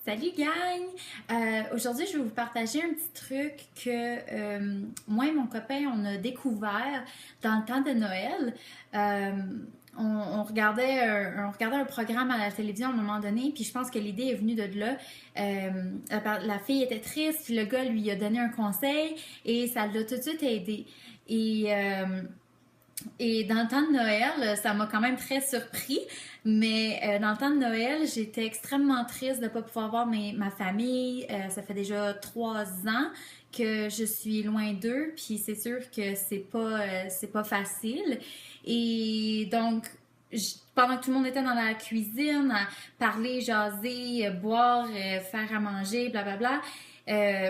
Salut gang! Aujourd'hui, je vais vous partager un petit truc que moi et mon copain, on a découvert dans le temps de Noël. Euh, on regardait un programme à la télévision à un moment donné, puis je pense que l'idée est venue de là. La fille était triste, puis le gars lui a donné un conseil et ça l'a tout de suite aidé. Et et dans le temps de Noël, ça m'a quand même très surpris, mais dans le temps de Noël, j'étais extrêmement triste de ne pas pouvoir voir ma famille. Ça fait déjà 3 ans que je suis loin d'eux, puis c'est sûr que c'est pas facile. Et donc, pendant que tout le monde était dans la cuisine, à parler, jaser, boire, faire à manger, blablabla,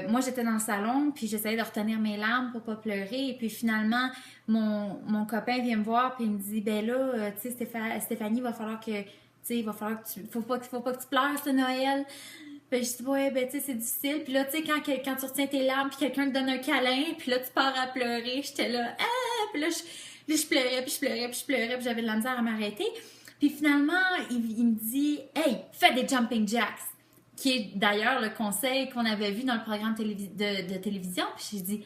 moi, j'étais dans le salon, puis j'essayais de retenir mes larmes pour pas pleurer. Et puis finalement, mon copain vient me voir, puis il me dit, ben là, tu sais, Stéphanie, il va falloir que, tu sais, il va falloir que faut pas que tu pleures ce Noël. Ben, je dis, ouais, ben, tu sais, c'est difficile. Puis là, tu sais, quand tu retiens tes larmes, puis quelqu'un te donne un câlin, puis là, tu pars à pleurer, j'étais là, ah! Puis là, je pleurais, puis je pleurais, puis je pleurais, puis j'avais de la misère à m'arrêter. Puis finalement, il me dit, hey, fais des jumping jacks, qui est d'ailleurs le conseil qu'on avait vu dans le programme de télévision. Puis j'ai dit,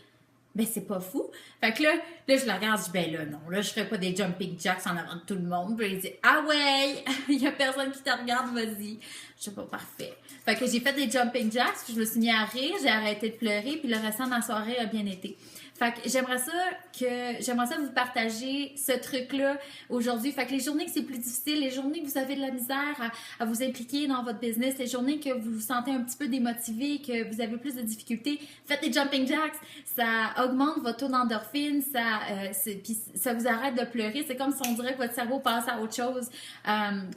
ben c'est pas fou. Fait que là je la regarde, je dis, ben là non, là je ferai pas des jumping jacks en avant de tout le monde. Puis il dit, ah ouais, il y a personne qui te regarde, vas-y. Je sais pas, parfait. Fait que j'ai fait des jumping jacks, puis je me suis mis à rire, j'ai arrêté de pleurer, puis le restant de la soirée a bien été. Fait que j'aimerais ça vous partager ce truc-là aujourd'hui. Fait que les journées que c'est plus difficile, les journées que vous avez de la misère à vous impliquer dans votre business, les journées que vous vous sentez un petit peu démotivé, que vous avez plus de difficultés, faites des jumping jacks. Ça augmente votre taux d'endorphine, puis ça vous arrête de pleurer. C'est comme si on dirait que votre cerveau passe à autre chose.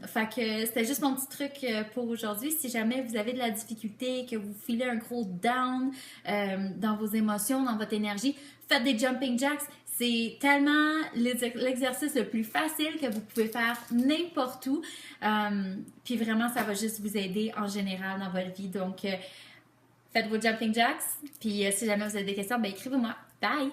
Fait que c'était juste mon petit truc pour aujourd'hui. Si jamais vous avez de la difficulté, que vous filez un gros down dans vos émotions, dans votre énergie, faites des jumping jacks. C'est tellement l'exercice le plus facile que vous pouvez faire n'importe où. Puis vraiment, ça va juste vous aider en général dans votre vie. Donc, faites vos jumping jacks. Puis si jamais vous avez des questions, ben écrivez-moi. Bye!